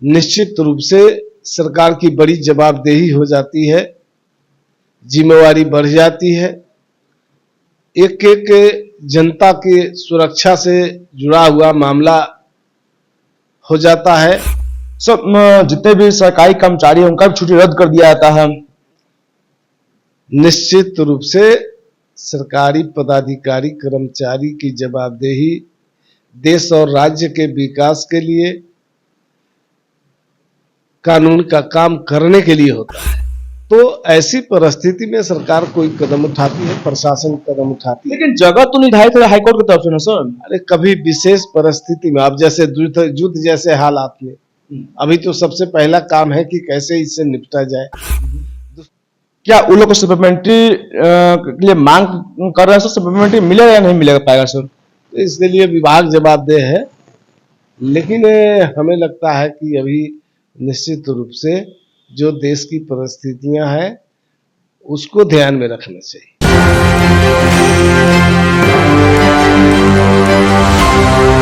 निश्चित रूप से सरकार की बड़ी जवाबदेही हो जाती है, जिम्मेवारी बढ़ जाती है। एक एक जनता की सुरक्षा से जुड़ा हुआ मामला हो जाता है। सब जितने भी सरकारी कर्मचारी हैं उनका भी छुट्टी रद्द कर दिया जाता है। निश्चित रूप से सरकारी पदाधिकारी कर्मचारी की जवाबदेही देश और राज्य के विकास के लिए, कानून का काम करने के लिए होता है। तो ऐसी परिस्थिति में सरकार कोई कदम उठाती है, प्रशासन कदम उठाती है। लेकिन जगह तो निर्धारित है हाईकोर्ट की तरफ से ना सर। अरे कभी विशेष परिस्थिति में, अब जैसे युद्ध जैसे हालात में, अभी तो सबसे पहला काम है कि कैसे इससे निपटा जाए। क्या उन लोग को सप्लीमेंट्री के लिए मांग कर रहे हैं सर? सप्लीमेंट्री मिलेगा या नहीं मिलेगा पाएगा सर? इसके लिए विभाग जवाबदेह है, लेकिन हमें लगता है कि अभी निश्चित रूप से जो देश की परिस्थितियां हैं उसको ध्यान में रखना चाहिए।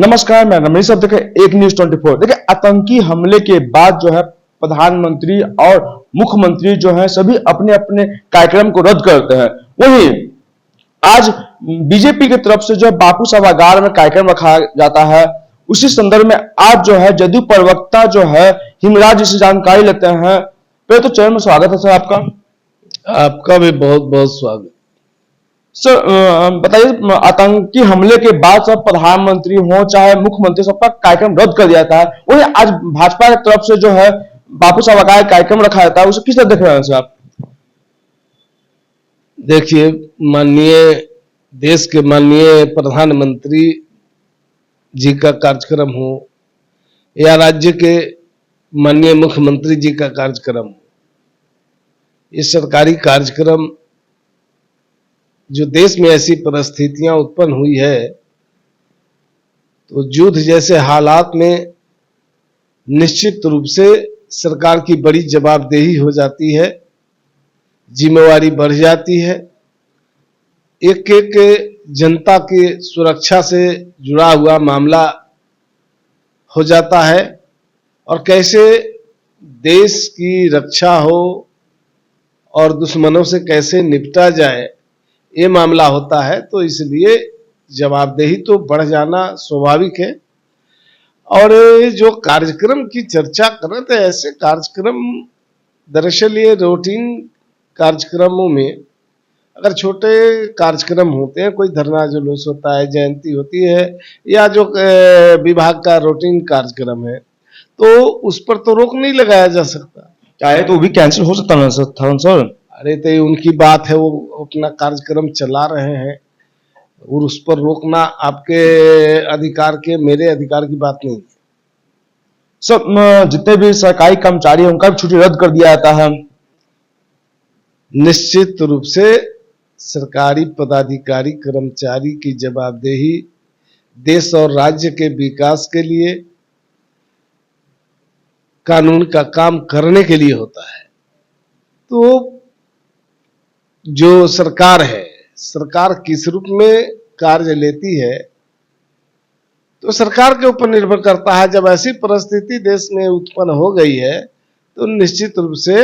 नमस्कार, मैं रमेश साहब, देखें एक न्यूज 24। देखिए आतंकी हमले के बाद जो है प्रधानमंत्री और मुख्यमंत्री जो है सभी अपने अपने कार्यक्रम को रद्द करते हैं। वहीं आज बीजेपी की तरफ से जो है बापू सभागार में कार्यक्रम रखा जाता है। उसी संदर्भ में आज जो है जदयू प्रवक्ता जो है हिमराज जी से जानकारी लेते हैं। पहले तो चरण में स्वागत है सर आपका। आपका भी बहुत बहुत स्वागत। सर बताइए, आतंकी हमले के बाद सब प्रधानमंत्री हो चाहे मुख्यमंत्री सबका कार्यक्रम रद्द कर दिया था। वही आज भाजपा की तरफ से जो है बापू सभागार कार्यक्रम रखा जाता है, उसे किस तरह देख रहे हैं सर आप? देखिए, माननीय देश के माननीय प्रधानमंत्री जी का कार्यक्रम हो या राज्य के माननीय मुख्यमंत्री जी का कार्यक्रम हो, ये सरकारी कार्यक्रम जो देश में ऐसी परिस्थितियां उत्पन्न हुई है, तो युद्ध जैसे हालात में निश्चित रूप से सरकार की बड़ी जवाबदेही हो जाती है, जिम्मेवारी बढ़ जाती है। एक एक जनता की सुरक्षा से जुड़ा हुआ मामला हो जाता है और कैसे देश की रक्षा हो और दुश्मनों से कैसे निपटा जाए, ये मामला होता है। तो इसलिए जवाबदेही तो बढ़ जाना स्वाभाविक है। और जो कार्यक्रम की चर्चा कर रहे थे, ऐसे कार्यक्रम दरअसल ये रूटीन कार्यक्रमों में अगर छोटे कार्यक्रम होते हैं, कोई धरना जुलूस होता है, जयंती होती है या जो विभाग का रूटीन कार्यक्रम है, तो उस पर तो रोक नहीं लगाया जा सकता। चाहे तो भी कैंसिल हो सकता है सर। अरे तो उनकी बात है, वो अपना कार्यक्रम चला रहे हैं और उस पर रोकना आपके अधिकार के, मेरे अधिकार की बात नहीं है। सब जितने भी सरकारी कर्मचारी हैं उनका भी छुट्टी रद्द कर दिया जाता है। निश्चित रूप से सरकारी पदाधिकारी कर्मचारी की जवाबदेही देश और राज्य के विकास के लिए, कानून का काम करने के लिए होता है। तो जो सरकार है, सरकार किस रूप में कार्य लेती है तो सरकार के ऊपर निर्भर करता है। जब ऐसी परिस्थिति देश में उत्पन्न हो गई है तो निश्चित रूप से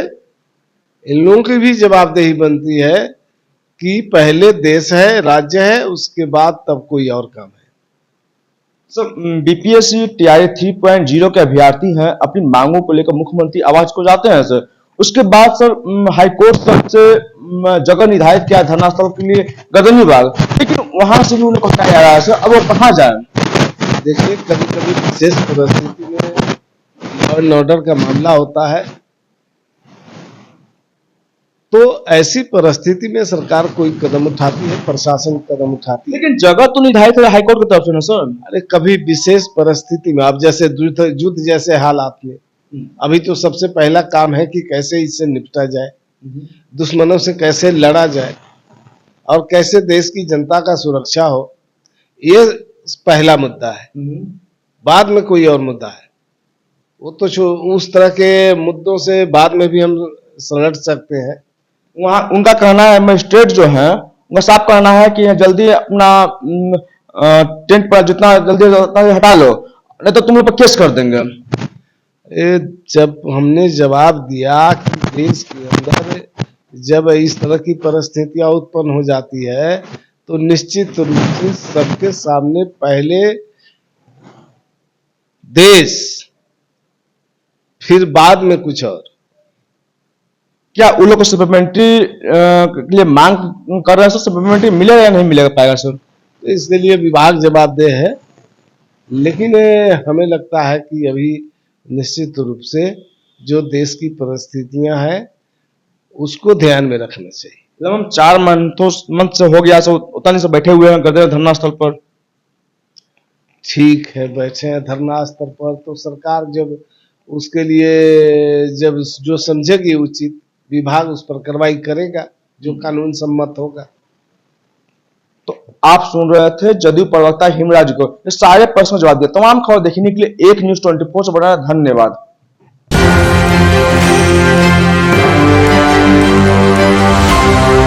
इन लोगों की भी जवाबदेही बनती है कि पहले देश है, राज्य है, उसके बाद तब कोई और काम है। सर बीपीएससी टीआरई 3.0 के अभ्यर्थी हैं, अपनी मांगों को लेकर मुख्यमंत्री आवास को जाते हैं सर। उसके बाद सर हाईकोर्ट तक से जगह निर्धारित किया धरना स्थल के लिए गर्दनीबाग, लेकिन वहां से भी उन्हें हटाया जा रहा है सर। अब वो कहाँ जाए? देखिए, कभी कभी विशेष परिस्थिति में लॉ एंड ऑर्डर का मामला होता है, तो ऐसी परिस्थिति में सरकार कोई कदम उठाती है, प्रशासन कदम उठाती है। लेकिन जगह तो निर्धारित है हाईकोर्ट की तरफ से ना सर। अरे कभी विशेष परिस्थिति में, अब जैसे युद्ध जैसे हालात में, अभी तो सबसे पहला काम है कि कैसे इससे निपटा जाए, दुश्मनों से कैसे लड़ा जाए और कैसे देश की जनता का सुरक्षा हो, ये पहला मुद्दा है। बाद में कोई और मुद्दा है, वो तो उस तरह के मुद्दों से बाद में भी हम सलट सकते हैं। वहाँ उनका कहना है, मजिस्ट्रेट जो है उनका साफ कहना है कि जल्दी अपना टेंट पर जितना जल्दी हटा लो, नहीं तो तुम लोग पर केस कर देंगे। जब हमने जवाब दिया कि देश के अंदर जब इस तरह की परिस्थितियां उत्पन्न हो जाती है तो निश्चित रूप से सबके सामने पहले देश, फिर बाद में कुछ और। क्या उन लोग को सप्लीमेंट्री के लिए मांग कर रहे हैं सर? सप्लीमेंट्री मिलेगा या नहीं मिलेगा पाएगा सर? तो इसके लिए विभाग जवाबदेह है, लेकिन हमें लगता है कि अभी निश्चित रूप से जो देश की परिस्थितियां हैं उसको ध्यान में रखना चाहिए। जब हम 4 मंथ से हो गया सर, उतना नहीं से बैठे हुए हैं गदर धरना स्थल पर। ठीक है, बैठे हैं धरना स्थल पर, तो सरकार जब उसके लिए जब जो समझेगी उचित, विभाग उस पर कार्रवाई करेगा जो कानून सम्मत होगा। तो आप सुन रहे थे जदयू प्रवक्ता हिमराज को। ये सारे प्रश्न जवाब दिए। तमाम खबर देखने के लिए एक न्यूज़ 24 से बड़ा धन्यवाद।